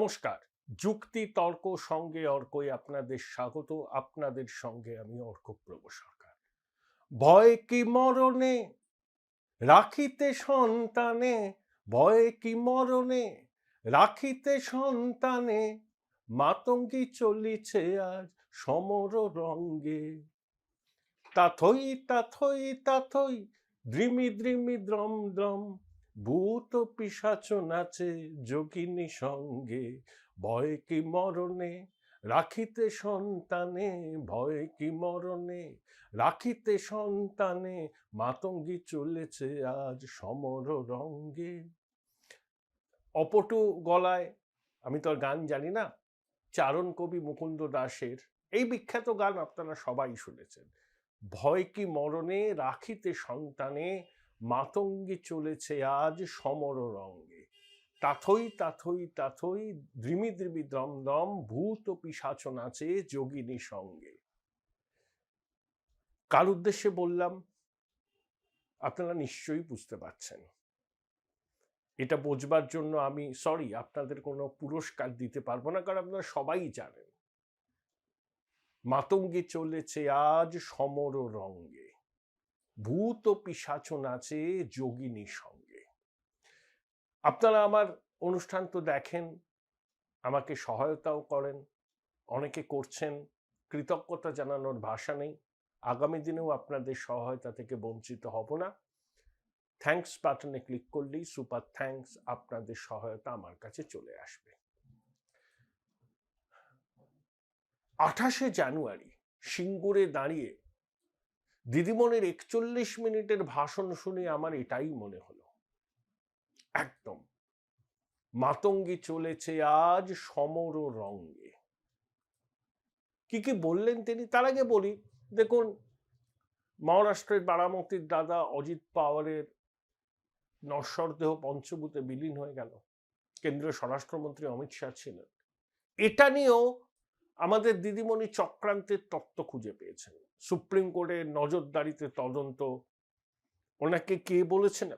নমস্কার। যুক্তি তর্ক সঙ্গে অর্কই আপনাদের স্বাগত। আপনাদের সঙ্গে আমি অর্কপ্রভ সরকার। ভয় কি মরণে রাখিতে সন্তানে, ভয় কি মরণে রাখিতে সন্তানে, মাতঙ্গী চলিছে আজ সমর রঙ্গে। তাথই তাথই তাথই দ্রিমি দ্রিমি দ্রম দ্রম, ভূত পিশাচ নাচে যোগিনী সঙ্গে। ভয় কি মরণে রাখিতে সন্তানে, ভয় কি মরণে রাখিতে সন্তানে, মাতঙ্গী চলেছে আজ সমর রঙ্গে। অপটু গলায়, আমি তো আর গান জানি না, চারণ কবি মুকুন্দ দাসের এই বিখ্যাত গান আপনারা সবাই শুনেছেন। ভয় কি মরণে রাখিতে সন্তানে, মাতঙ্গী চলেছে আজ সমর রঙ্গে। তাথই তাথই তাথই দ্রিমি দ্রিমি দ্রম দ্রম, ভূত পিশাচ নাচে যোগিনী সঙ্গে। কার উদ্দেশ্যে বললাম আপনারা নিশ্চয়ই বুঝতে পারছেন। এটা বোঝবার জন্য আমি সরি, আপনাদের কোনো পুরস্কার দিতে পারবো না, কারণ আপনারা সবাই জানেন মাতঙ্গী চলেছে আজ সমর রঙ্গে, ভূত পিশাচ নাচে যোগিনী সঙ্গে। আপনারা আমার অনুষ্ঠান তো দেখেন, আমাকে সহায়তাও করেন, অনেকে করছেন, কৃতজ্ঞতা জানানোর ভাষা নেই। আগামী দিনেও আপনাদের সহায়তা থেকে বঞ্চিত হব না। থ্যাঙ্কস বাটনে ক্লিক করলেই সুপার থ্যাঙ্কস, আপনাদের সহায়তা আমার কাছে চলে আসবে। 28শে জানুয়ারি সিঙ্গুরে দাঁড়িয়ে দিদিমণির 41 মিনিটের ভাষণ শুনে আমার এটাই মনে হলো, একদম মাতঙ্গী চলেছে আজ সমর রঙ্গে। কি কি বললেন তিনি, তার আগে বলি, দেখুন, মহারাষ্ট্রের বারামতির দাদা অজিত পাওয়ারের নশ্বর দেহ পঞ্চভূতে বিলীন হয়ে গেল, কেন্দ্রীয় স্বরাষ্ট্রমন্ত্রী অমিত শাহ ছিলেন। এটা নিয়েও আমাদের দিদিমণি চক্রান্তের তত্ত্ব খুঁজে পেয়েছেন। সুপ্রিম কোর্টের নজরদারিতে তদন্ত, ওনাকে কে বলেছেন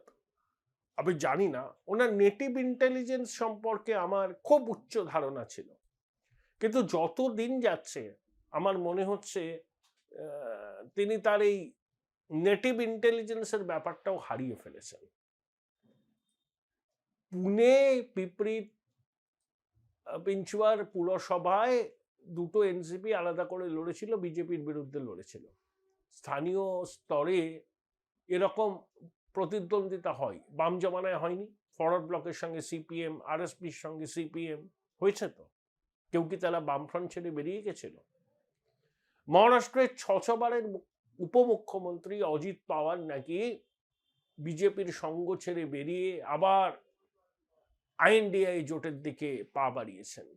আমি জানি না। ওনার নেটিভ ইন্টেলিজেন্স সম্পর্কে আমার খুব উচ্চ ধারণা ছিল, কিন্তু যত দিন যাচ্ছে আমার মনে হচ্ছে তিনি তার এই নেটিভ ইন্টেলিজেন্সের ব্যাপারটাও হারিয়ে ফেলেছেন। পুনে পিঁপড়ি পিঞ্চুয়ার পুরসভায় দুটো এনসিপি আলাদা করে লড়েছিল, বিজেপির বিরুদ্ধে লড়েছিল। স্থানীয় স্তরে এরকম প্রতিদ্বন্দ্বিতা হয়, বাম জমানায় হয়নি? ফরওয়ার্ড ব্লকের সঙ্গে সিপিএম, আরএসপির সঙ্গে সিপিএম হয়েছে তো। কেউ কি তারা বামফ্রন্ট ছেড়ে বেরিয়ে গেছিল? মহারাষ্ট্রের 6বারের উপমুখ্যমন্ত্রী অজিত পাওয়ার নাকি বিজেপির সঙ্গ ছেড়ে বেরিয়ে আবার আইএনডিআই জোটের দিকে পা বাড়িয়েছেন।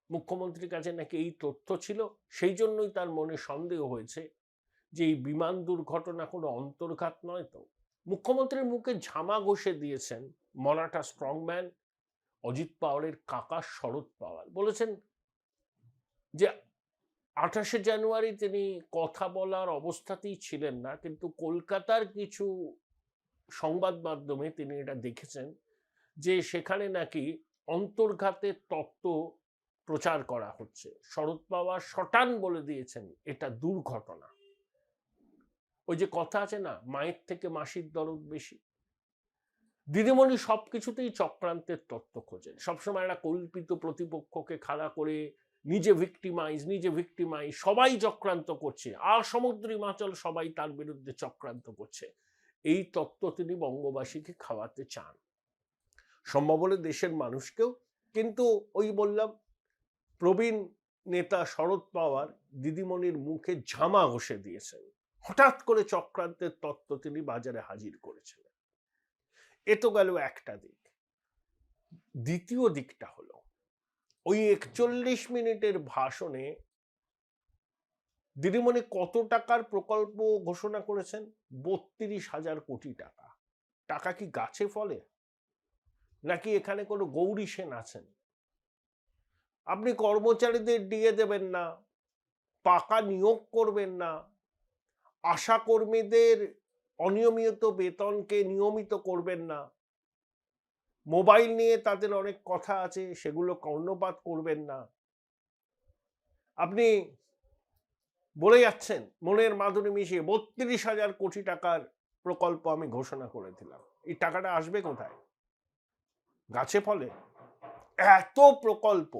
মুখ্যমন্ত্রীর কাছে নাকি এই তথ্য ছিল, সেই জন্যই তার মনে সন্দেহ হয়েছে যে এই বিমান দুর্ঘটনা কোনো অন্তর্ঘাত নয় তো। মুখ্যমন্ত্রীর মুখে ঝামা ঘষে দিয়েছেন মারাঠা স্ট্রংম্যান অজিত পাওয়ারের কাকা শরদ পাওয়ার। বলেছেন যে 28শে জানুয়ারি তিনি কথা বলার অবস্থাতেই ছিলেন না, কিন্তু কলকাতার কিছু সংবাদ মাধ্যমে তিনি এটা দেখেছেন যে সেখানে নাকি অন্তর্ঘাতের তত্ত্ব প্রচার করা হচ্ছে। শরদ পাওয়ার শটান বলে দিয়েছেন এটা দুর্ঘটনা। ওই যে কথা আছে না, মায়ের থেকে মাসির দরদ বেশি। দিদিমণি সবকিছুতেই চক্রান্তের তত্ত্ব খোঁজেন, সবসময় একটা কল্পিত প্রতিপক্ষকে খাড়া করে নিজে ভিক্টিমাইজ, সবাই চক্রান্ত করছে, আর সমুদ্র হিমাচল সবাই তার বিরুদ্ধে চক্রান্ত করছে। এই তত্ত্ব তিনি বঙ্গবাসীকে খাওয়াতে চান, সম্ভব হলে দেশের মানুষকেও। কিন্তু ওই বললাম, প্রবীণ নেতা শরদ পাওয়ার দিদিমণির মুখে ঝামা ঘষে দিয়েছেন, হঠাৎ করে চক্রান্তের তত্ত্ব তিনি বাজারে হাজির করেছিলেন। এ তো গেল একটা দিক। দ্বিতীয় দিকটা হলো, ওই 41 মিনিটের ভাষণে দিদিমণি কত টাকার প্রকল্প ঘোষণা করেছেন? 32,000 কোটি টাকা। টাকা কি গাছে ফলে, নাকি এখানে কোনো গৌরী সেন আছেন? আপনি কর্মচারীদের দিয়ে দেবেন না, পাকা নিয়োগ করবেন না, আশা কর্মীদের অনিয়মিত বেতনকে নিয়মিত করবেন না, মোবাইল নিয়ে তাদের অনেক কথা আছে, সেগুলো কর্ণপাত করবেন না। আপনি বলে যাচ্ছেন মনের মাধুরী মিশিয়ে 32,000 কোটি টাকার প্রকল্প আমি ঘোষণা করে দিলাম। এই টাকাটা আসবে কোথায়? গাছে ফলে? এত প্রকল্প,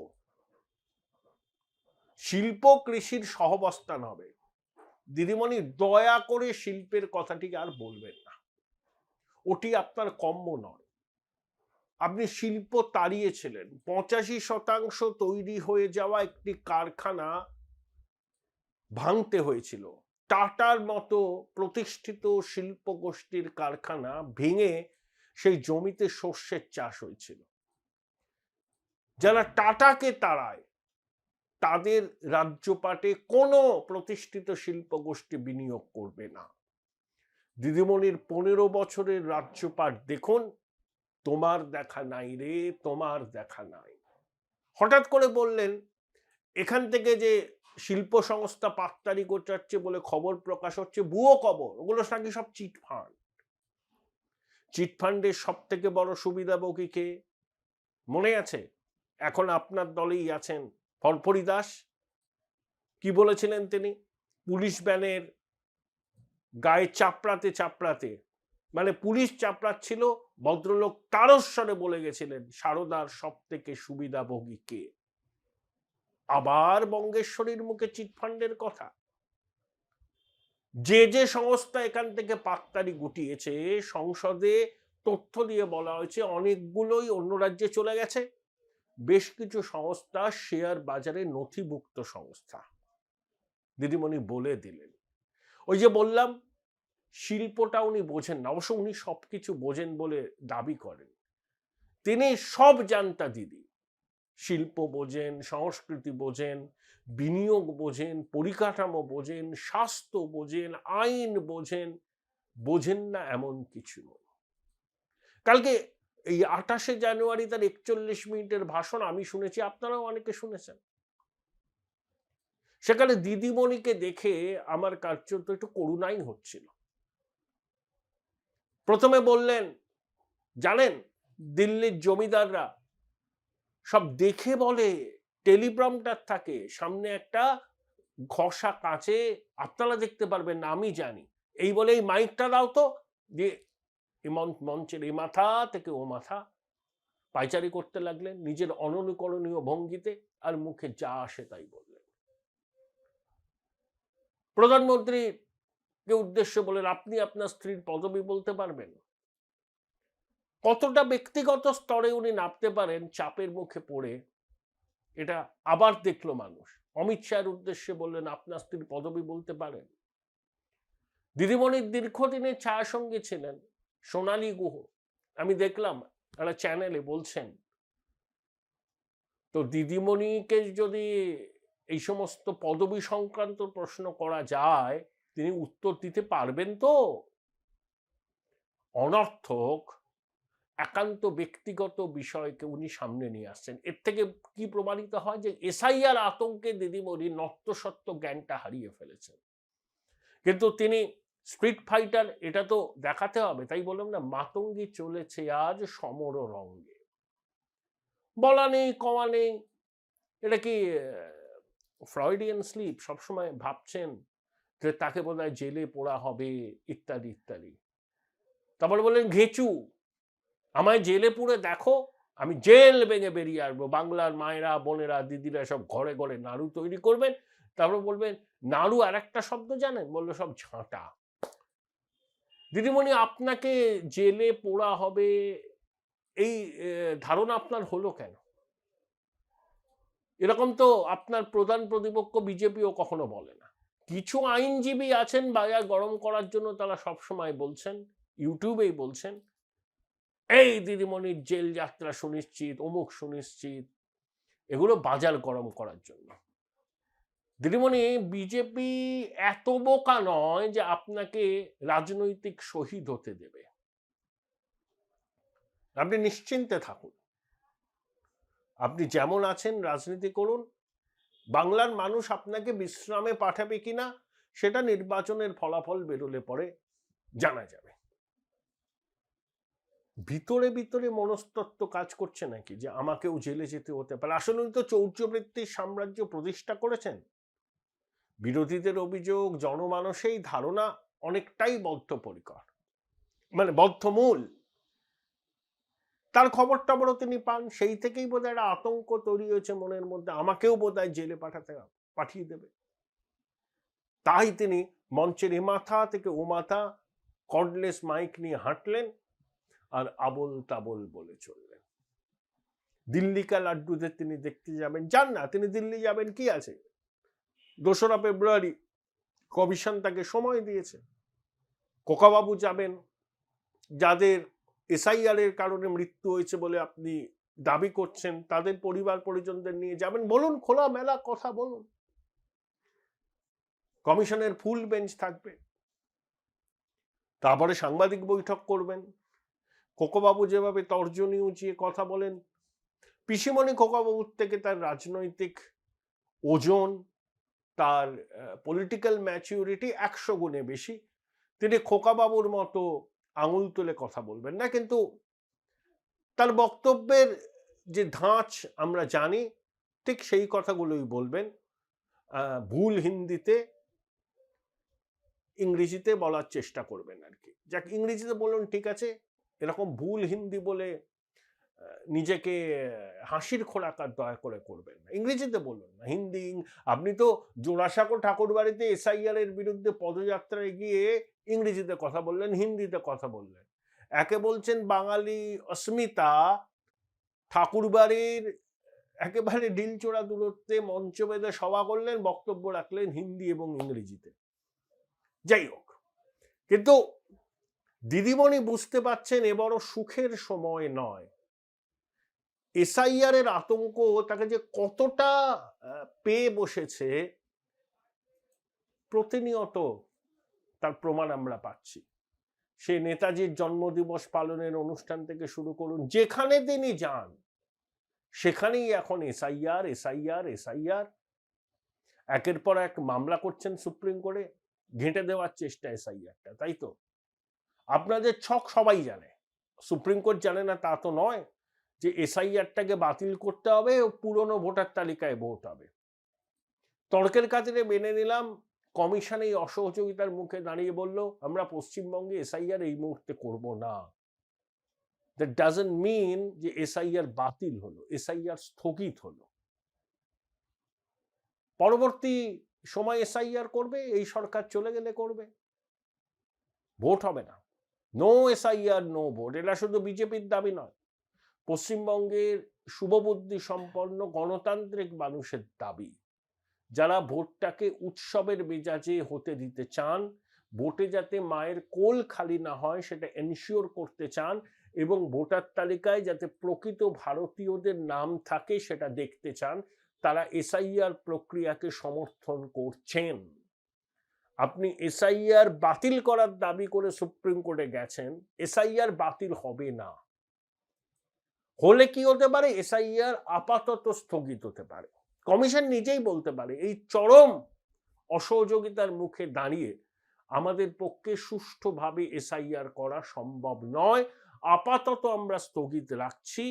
শিল্প কৃষির সহাবস্থান হবে। দিদিমণি দয়া করে শিল্পের কথাটি আর বলবেন না, ওটি আপনার কম্য নয়। আপনি শিল্প তাড়িয়েছিলেন। 85% তৈরি হয়ে যাওয়া একটি কারখানা ভাঙতে হয়েছিল। টাটার মতো প্রতিষ্ঠিত শিল্প গোষ্ঠীর কারখানা ভেঙে সেই জমিতে শস্যের চাষ হয়েছিল। যারা টাটাকে তাড়ায় তাদের রাজ্যপাটে কোনো প্রতিষ্ঠিত শিল্প গোষ্ঠী বিনিয়োগ করবে না। দিদিমণির 15 বছরের রাজ্যপাট দেখুন, তোমার দেখা নাই রে, তোমার দেখা নাই। হঠাৎ করে বললেন এখান থেকে যে শিল্প সংস্থা পাকতারি গোচাচ্ছে বলে খবর প্রকাশ হচ্ছে, ভুয়ো খবর। ওগুলো নাকি সব চিটফান্ড। চিটফান্ডের সব থেকে বড় সুবিধাভোগী কে মনে আছে? এখন আপনার দলেই আছেন ফরফরি দাস। কি বলেছিলেন তিনি? পুলিশ ভ্যানের গায়ে চাপড়াতে চাপড়াতে, মানে পুলিশ চাপড়াচ্ছিল, ভদ্রলোক তারস্বরে বলে গেছিলেন সারদার সব থেকে সুবিধাভোগী কে। আবার বঙ্গেশ্বরীর মুখে চিটফান্ডের কথা। যে যে সংস্থা এখান থেকে পাকতারি গুটিয়েছে, সংসদে তথ্য দিয়ে বলা হয়েছে অনেকগুলোই অন্য রাজ্যে চলে গেছে। বেশ কিছু সংস্থা শেয়ার বাজারে নথিভুক্ত সংস্থা। দিদিমণি বলে দিলেন। ওই যে বললাম শিল্পটা উনি বোঝেন না, অবশ্য উনি সবকিছু বোঝেন বলে দাবি করেন। তিনি সব জানতা দিদি। শিল্প বোঝেন, সংস্কৃতি বোঝেন, বিনিয়োগ বোঝেন, পরিকাঠামো বোঝেন, স্বাস্থ্য বোঝেন, আইন বোঝেন। বোঝেন না এমন কিছু নয়। কালকে এই 28শে জানুয়ারি তার 41 মিনিটের ভাষণ আমি শুনেছি, আপনারাও অনেকে শুনেছেন। সেখানে দিদিমণিকে দেখে আমার কার্যত একটু করুণাই হচ্ছিল। প্রথমে বললেন, জানেন দিল্লির জমিদাররা সব দেখে বলে, টেলিপ্রম্পটার থাকে সামনে একটা ঘষা কাঁচে, আপনারা দেখতে পারবেন না আমি জানি। এই বলে এই মাইকটা দাও তো, যে মঞ্চের এই মাথা থেকে ও মাথা পাইচারি করতে লাগলেন নিজের অননুকরণীয় ভঙ্গিতে, আর মুখে যা আসে তাই বললেন। প্রধানমন্ত্রীকে উদ্দেশ্য বলেন, আপনি আপনার স্ত্রীর পদবি বলতে পারবেন? কতটা ব্যক্তিগত স্তরে উনি নামতে পারেন চাপের মুখে পড়ে, এটা আবার দেখলো মানুষ। অমিত শাহের উদ্দেশ্যে বললেন, আপনার স্ত্রীর পদবি বলতে পারেন? দিদিমণির দীর্ঘদিনের ছায়াসঙ্গী ছিলেন সোনালী গুহ। আমি দেখলাম একটা চ্যানেলে বলছেন, তো দিদিমণিকে যদি এই সমস্ত পদবি সংক্রান্ত প্রশ্ন করা যায়, তিনি উত্তর দিতে পারবেন তো? অনর্থক একান্ত ব্যক্তিগত বিষয়কে উনি সামনে নিয়ে আসছেন। এর থেকে কি প্রমাণিত হয় যে এসআইআর আতঙ্কে দিদিমণি নত্যসত্ত্ব জ্ঞানটা হারিয়ে ফেলেছেন। কিন্তু তিনি স্ট্রিট ফাইটার, এটা তো দেখাতে হবে। তাই বললাম না, মাতঙ্গি চলেছে আজ সমর রঙ্গে। বলা নেই কমা নেই। এটা কি ফ্রয়েডিয়ান স্লিপ? সবসময় ভাবছেন যে তাকে বোধহয় জেলে পোড়া হবে ইত্যাদি ইত্যাদি। তারপরে বললেন ঘেঁচু, আমায় জেলে পুরে দেখো, আমি জেল ভেঙে বেরিয়ে আসবো। বাংলার মায়েরা, বোনেরা, দিদিরা সব ঘরে ঘরে নাড়ু তৈরি করবেন। তারপর বলবেন নাড়ু আর একটা শব্দ জানেন? বললো সব ঝাঁটা। দিদিমণি আপনাকে জেলে পোড়া হবে এই ধারণা আপনার হলো কেন? এরকম তো আপনার প্রধান প্রতিপক্ষ বিজেপিও কখনো বলে না। কিছু আইনজীবী আছেন বাজার গরম করার জন্য, তারা সবসময় বলছেন, ইউটিউবেই বলছেন, এই দিদিমণির জেল যাত্রা সুনিশ্চিত, অমুক সুনিশ্চিত। এগুলো বাজার গরম করার জন্য। দিদিমণি বিজেপি এত বোকা নয় যে আপনাকে রাজনৈতিক শহীদ হতে দেবে। আপনি নিশ্চিন্তে থাকুন, আপনি যেমন আছেন রাজনীতি করুন। বাংলার মানুষ আপনাকে বিশ্রামে পাঠাবে কিনা সেটা নির্বাচনের ফলাফল বেরোলে পরে জানা যাবে। ভিতরে ভিতরে মনস্তত্ত্ব কাজ করছে নাকি যে আমাকেও জেলে যেতে হতে পারে? আসলে উনি তো চৌর্যবৃত্তির সাম্রাজ্য প্রতিষ্ঠা করেছেন। বিরোধীদের অভিযোগ, জনমানসেই ধারণা অনেকটাই বদ্ধপরিকর, মানে বদ্ধমূল। তার খবর টবরও তিনি পান, সেই থেকেই বোধহয় একটা আতঙ্ক তৈরি হয়েছে মনের মধ্যে, আমাকেও বোধহয় জেলে পাঠিয়ে দেবে। তাই তিনি মঞ্চের এ মাথা থেকে ও মাথা কর্ডলেস মাইক নিয়ে হাঁটলেন আর আবোল তাবোল বলে চললেন। দিল্লি কা লাড্ডুদের তিনি দেখতে যাবেন, যান না, তিনি দিল্লি যাবেন, কি আছে, 2রা ফেব্রুয়ারি কমিশন তাকে সময় দিয়েছে। খোকাবাবু যাবেন, যাদের এসআইআর এর কারণে মৃত্যু হয়েছে বলে আপনি দাবি করছেন, তাদের পরিবার পরিজনদের নিয়ে যাবেন, বলুন, খোলা মেলা কথা বলুন। কমিশনের ফুল বেঞ্চ থাকবে, তারপরে সাংবাদিক বৈঠক করবেন। খোকাবাবু যেভাবে তর্জনী উঁচিয়ে কথা বলেন, পিসিমণি খোকাবাবুর থেকে তার রাজনৈতিক ওজন, তার পলিটিক্যাল ম্যাচিউরিটি 100 গুণে বেশি। তিনি খোকাবাবুর মতো আঙুল তুলে কথা বলবেন না, কিন্তু তার বক্তব্যের যে ধাঁচ আমরা জানি, ঠিক সেই কথাগুলোই বলবেন, ভুল হিন্দিতে, ইংরেজিতে বলার চেষ্টা করবেন আর কি। যাক, ইংরেজিতে বলুন, ঠিক আছে, এরকম ভুল হিন্দি বলে নিজেকে হাসির খোরাকার দয়া করে করবেন না, ইংরেজিতে বলুন না, হিন্দি। আপনি তো জোড়াসাঁকো ঠাকুর বাড়িতে এসআইআর এর বিরুদ্ধে পদযাত্রায় গিয়ে ইংরেজিতে কথা বললেন, হিন্দিতে কথা বললেন। একে বলছেন বাঙালি অস্মিতা, ঠাকুরবাড়ির একেবারে ঢিলচোড়া দূরত্বে মঞ্চ বেঁধে সভা করলেন, বক্তব্য রাখলেন হিন্দি এবং ইংরেজিতে। যাই হোক, কিন্তু দিদিমণি বুঝতে পারছেন এ বড় সুখের সময় নয়। এসআইআর এর আতঙ্ক তাকে যে কতটা পেয়ে বসেছে, প্রতিনিয়ত তার প্রমাণ আমরা পাচ্ছি। সে নেতাজির জন্মদিবস পালনের অনুষ্ঠান থেকে শুরু করুন, যেখানে তিনি যান সেখানেই এখন এসআইআর এসআইআর এসআইআর। একের পর এক মামলা করছেন সুপ্রিম কোর্টে, ঘেঁটে দেওয়ার চেষ্টা এসআইআরটা, তাই তো? আপনাদের ছক সবাই জানে, সুপ্রিম কোর্ট জানে না তা তো নয়, যে এসআইআরটাকে বাতিল করতে হবে ও পুরনো ভোটার তালিকায় ভোট হবে। তর্কের খাতিরে মেনে নিলাম, কমিশন এই অসহযোগিতার মুখে দাঁড়িয়ে বলল আমরা পশ্চিমবঙ্গে এসআইআর এই মুহূর্তে করব না। দ্যাট ডাজন্ট মিন যে এসআইআর বাতিল হলো, এসআইআর স্থগিত হলো। পরবর্তী সময় এসআইআর করবে, এই সরকার চলে গেলে করবে, ভোট হবে না। নো এসআইআর নো ভোট, এটা শুধু বিজেপির দাবি নয়, পশ্চিমবঙ্গের শুভবুদ্ধি সম্পন্ন গণতান্ত্রিক মানুষের দাবি, যারা ভোটটাকে উৎসবের মেজাজে হতে দিতে চান, ভোটে যাতে মায়ের কোল খালি না হয় সেটা এনশিওর করতে চান, এবং ভোটার তালিকায় যাতে প্রকৃত ভারতীয়দের নাম থাকে সেটা দেখতে চান, তারা এসআইআর প্রক্রিয়াকে সমর্থন করছেন। আপনি এসআইআর বাতিল করার দাবি করে সুপ্রিম কোর্টে গেছেন, এসআইআর বাতিল হবে না। হলে কি হতে পারে? এসআইআর আপাতত স্থগিত হতে পারে। কমিশন নিজেই বলতে পারে এই চরম অসহযোগিতার মুখে দাঁড়িয়ে আমাদের পক্ষে সুষ্ঠুভাবে এসআইআর করা সম্ভব নয়, আপাতত আমরা স্থগিত রাখছি,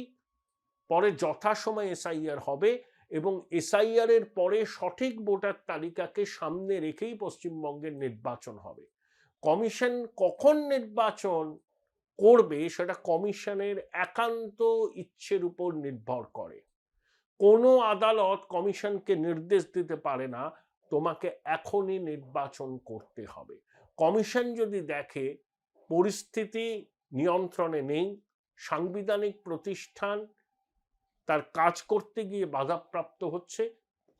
পরে যথাসময়ে এসআইআর হবে, এবং এসআইআর এর পরে সঠিক ভোটার তালিকাকে সামনে রেখেই পশ্চিমবঙ্গের নির্বাচন হবে। কমিশন কখন নির্বাচন করবে সেটা কমিশনের একান্ত ইচ্ছের উপর নির্ভর করে। কোনো আদালত কমিশনকে নির্দেশ দিতে পারে না তোমাকে এখনই নির্বাচন করতে হবে। কমিশন যদি দেখে পরিস্থিতি নিয়ন্ত্রণে নেই, সাংবিধানিক প্রতিষ্ঠান তার কাজ করতে গিয়ে বাধাপ্রাপ্ত হচ্ছে,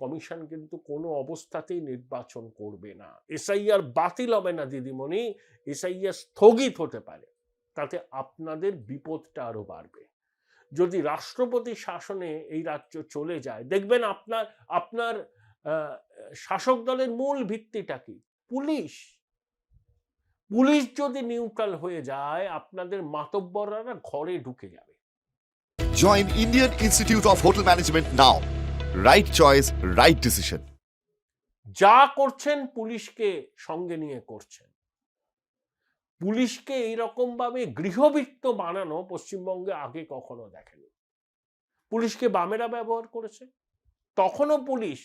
কমিশন কিন্তু কোনো অবস্থাতেই নির্বাচন করবে না। এসআইআর বাতিল হবে না দিদিমণি, এসআইআর স্থগিত হতে পারে, তাতে আপনাদের বিপদটা আরো বাড়বে। যদি রাষ্ট্রপতি শাসনে এই রাজ্য চলে যায়, দেখবেন আপনার শাসক দলের মূল ভিত্তিটা কি? পুলিশ। পুলিশ যদি নিউট্রাল হয়ে যায়, আপনাদের মাতব্বররা ঘরে ঢুকে যাবে। Join Indian Institute of Hotel Management now. Right choice, right decision. যা করছেন পুলিশকে সঙ্গে নিয়ে করছেন। পুলিশকে এইরকম ভাবে গৃহবৃত্ত বানানো পশ্চিমবঙ্গে আগে কখনো দেখেনি। পুলিশকে বামেরা ব্যবহার করেছে, তখনও পুলিশ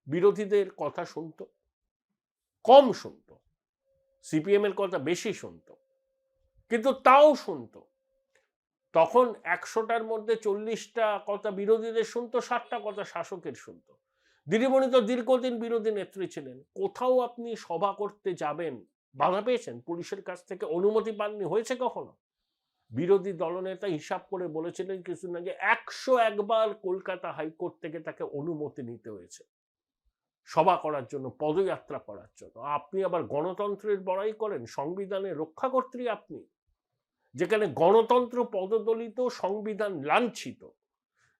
বিরোধীদের কথা শুনতো, কম শুনতো, সিপিএম এর কথা বেশি শুনতো, কিন্তু তাও শুনতো। তখন 100টার মধ্যে 40টা কথা বিরোধীদের শুনতো, 60টা কথা শাসকের শুনতো। দিদিমণি তো দীর্ঘদিন বিরোধী নেত্রী ছিলেন, কোথাও আপনি সভা করতে যাবেন বাধা পেয়েছেন? পুলিশের কাছ থেকে অনুমতি পাননি? হয়েছে কখনো? বিরোধী দলনেতা হিসাব করে বলেছিলেন কিছুদিন আগে 101 বার কলকাতা হাইকোর্ট থেকে তাকে অনুমতি নিতে হয়েছে সভা করার জন্য, পদযাত্রা করার জন্য। আপনি আবার গণতন্ত্রের বড়াই করেন, সংবিধানের রক্ষাকর্ত্রী আপনি, যেখানে গণতন্ত্র পদদলিত, সংবিধান লাঞ্ছিত,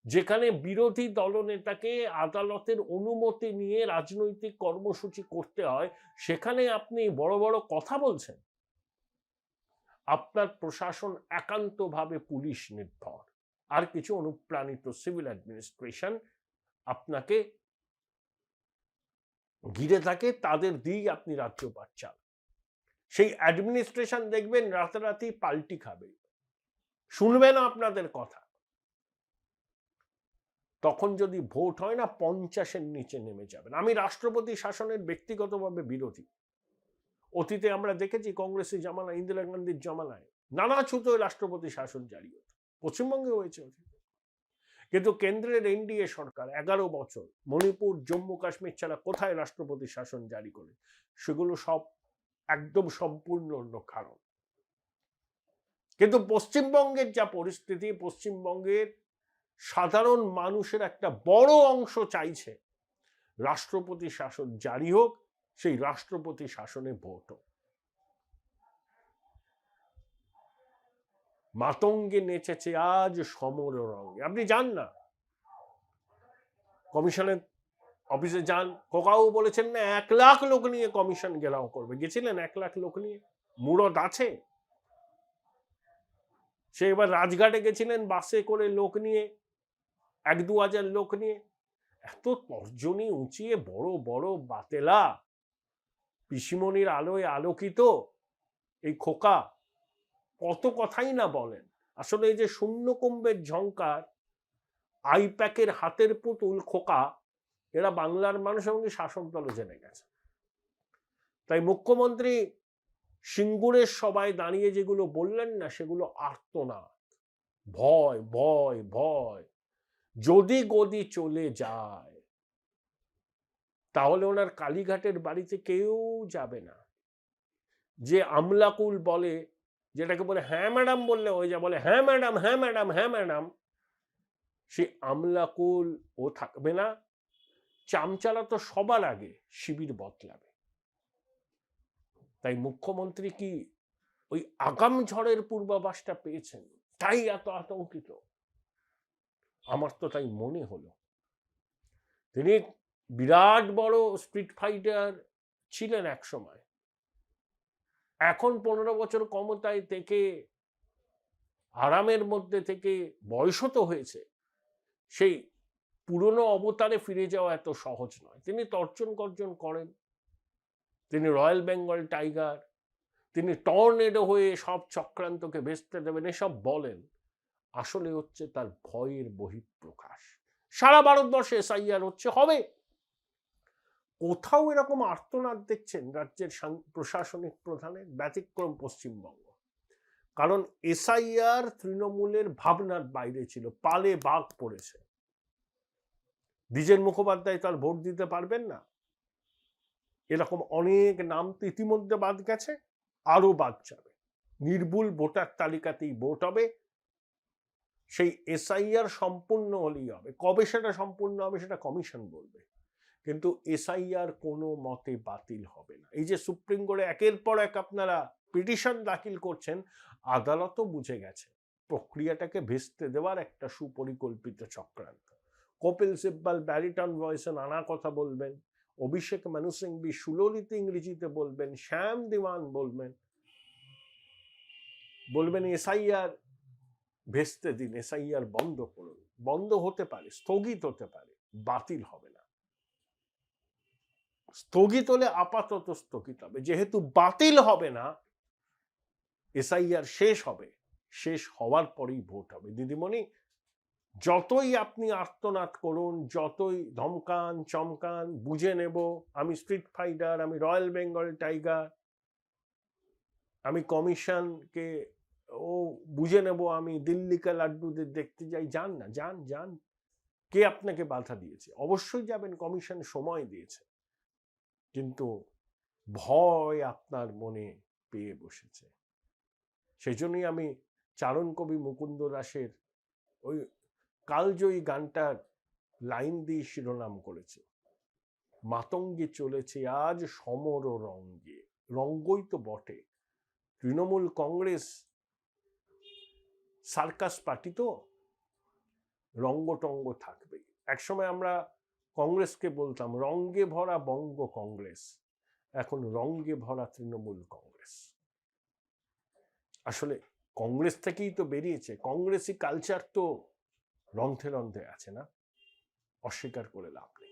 যেখানে বিরোধী দলনেতাকে আদালতের অনুমতি নিয়ে রাজনৈতিক কর্মসূচি করতে হয়, সেখানে আপনি বড় বড় কথা বলছেন। আপনার প্রশাসন একান্তভাবে পুলিশ নির্ভর, আর কিছু অনুপ্রাণিত সিভিল অ্যাডমিনিস্ট্রেশন আপনাকে ঘিরে থাকে, তাদের দিয়েই আপনি রাজ্যপাট চান। সেই অ্যাডমিনিস্ট্রেশন দেখবেন রাতারাতি পাল্টি খাবে, শুনবে না আপনাদের কথা। তখন যদি ভোট হয় না, 50-এর নিচে নেমে যাবেন। আমি রাষ্ট্রপতি শাসনের ব্যক্তিগতভাবে বিরোধী। অতীতে আমরা দেখেছি কংগ্রেসের জামানায়, ইন্দিরা গান্ধীর জামানায় নানা ছুতোয় রাষ্ট্রপতি শাসন জারি হতো, পশ্চিমবঙ্গে হয়েছে অতীতে। কিন্তু কেন্দ্রের এনডিএ সরকার 11 বছর মণিপুর, জম্মু কাশ্মীর ছাড়া কোথায় রাষ্ট্রপতি শাসন জারি করে? সেগুলো সব একদম সম্পূর্ণ অন্য কারণ। কিন্তু পশ্চিমবঙ্গের যা পরিস্থিতি, পশ্চিমবঙ্গের সাধারণ মানুষের একটা বড় অংশ চাইছে রাষ্ট্রপতি শাসন জারি হোক, সেই রাষ্ট্রপতি শাসনে ভোট হোক। মাতঙ্গে নেচেছে আজ সমর রঙে। আপনি যান না কমিশনের অফিসে, যান, কোকাও বলেছেন না 1 লাখ লোক নিয়ে কমিশন ঘেরাও করবে। গেছিলেন 1 লাখ লোক নিয়ে? মুরদ আছে? সে এবার রাজঘাটে গেছিলেন বাসে করে লোক নিয়ে, 1-2 হাজার লোক নিয়ে। এত তর্জনী উঁচিয়ে বড় বড় বাতেলা, পিসিমণির আলোয় আলোকিত এই খোকা কত কথাই না বলেন। আসলে এই যে শূন্যকুম্ভের ঝংকার, আইপ্যাকের হাতের পুতুল খোকা, এরা বাংলার মানুষ এবং শাসক দলও জেনে গেছে। তাই মুখ্যমন্ত্রী সিঙ্গুরের সবাই দাঁড়িয়ে যেগুলো বললেন না, সেগুলো আর্তনাদ, ভয় ভয় ভয়। যদি গদি চলে যায় তাহলে ওনার কালীঘাটের বাড়িতে কেউ যাবে না। যে আমলাকুল বলে, যেটাকে বলে হ্যাঁ ম্যাডাম বললে ওই যা বলে হ্যাঁ ম্যাডাম, হ্যাঁ ম্যাডাম, হ্যাঁ ম্যাডাম, সে আমলাকুল ও থাকবে না। চামচালা তো সবার আগে শিবির বদলাবে। তাই মুখ্যমন্ত্রী কি ওই আগাম ঝড়ের পূর্বাভাসটা পেয়েছেন, তাই এত আতঙ্কিত? আমার তো তাই মনে হলো। তিনি বিরাট বড় স্ট্রিট ফাইটার ছিলেন এক সময়, এখন 15 বছর ক্ষমতায় থেকে আরামের মধ্যে থেকে বয়স তো হয়েছে, সেই পুরনো অবতারে ফিরে যাওয়া এত সহজ নয়। তিনি তর্জন গর্জন করেন, তিনি রয়্যাল বেঙ্গল টাইগার, তিনি টর্নেডো হয়ে সব চক্রান্তকে ভেস্তে দেবেন, এসব বলেন। আসলে হচ্ছে তার ভয়ের বহিঃপ্রকাশ। সারা ভারতবর্ষে এসআইআর হচ্ছে, হবে। কোথাও এরকম আর্তনাদ দেখছেন রাজ্যের প্রশাসনিক প্রধানের? ব্যতিক্রম পশ্চিমবঙ্গ। কারণ এসআইআর তৃণমূলের ভাবনার বাইরে ছিল, পালে বাঘ পড়েছে। দ্বিজেন মুখোপাধ্যায় তার ভোট দিতে পারবেন না, এরকম অনেক নাম তো ইতিমধ্যে বাদ গেছে, আরো বাদ যাবে। নির্ভুল ভোটার তালিকাতেই ভোট হবে। সেই এসআইআর সম্পূর্ণ হলেই হবে। কবে সেটা সম্পূর্ণ হবে সেটা কমিশন বলবে, কিন্তু এসআইআর কোনো মতে বাতিল হবে না। এই যে সুপ্রিম কোর্টে একের পর এক আপনারা পিটিশন দাখিল করছেন, আদালতও বুঝে গেছে প্রক্রিয়াটাকে ভেস্তে দেওয়ার একটা সুপরিকল্পিত চক্রান্ত। কপিল সিব্বল ব্যারিটন ভয়েসে নানা কথা বলবেন, অভিষেক মানু সিংভি সুললিত ইংরেজিতে বলবেন, শ্যাম দিওয়ান বলবেন এসআইআর ভেস্তে দিন, এসআইআর বন্ধ করুন। বন্ধ হতে পারে, স্থগিত হতে পারে, বাতিল হবে না। স্থগিত হলে আপাতত স্থগিত হবে, যেহেতু বাতিল হবে না এসআইআর শেষ হবে, শেষ হওয়ার পরেই ভোট হবে। দিদিমণি, যতই আপনি আর্তনাদ করুন, যতই ধমকান চমকান, বুঝে নেব, আমি স্ট্রিট ফাইটার, আমি রয়্যাল বেঙ্গল টাইগার, আমি কমিশনকে বুঝে নেব, আমি দিল্লিকা লাড্ডুদের দেখতে যাই, যান না, যান যান। কে আপনাকে বাধা দিয়েছে? অবশ্যই যাবেন, কমিশন সময় দিয়েছে, কিন্তু ভয় আপনার মনে পেয়ে বসেছে। সেই জন্যই আমি চারণ কবি মুকুন্দ দাসের ওই কালজয়ী গানটার লাইন দিয়ে শিরোনাম করেছে, মাতঙ্গে চলেছে আজ সমর রঙ্গে। রঙ্গই তো বটে, তৃণমূল কংগ্রেস সার্কাস পার্টি, তো রঙ্গটঙ্গ থাকবে। একসময় আমরা কংগ্রেসকে বলতাম রঙ্গে ভরা বঙ্গ কংগ্রেস, এখন রঙ্গে ভরা তৃণমূল কংগ্রেস। আসলে কংগ্রেস থেকেই তো বেরিয়েছে, কংগ্রেসি কালচার তো রন্ধ্রে রন্ধ্রে আছে না, অস্বীকার করে লাভ নেই।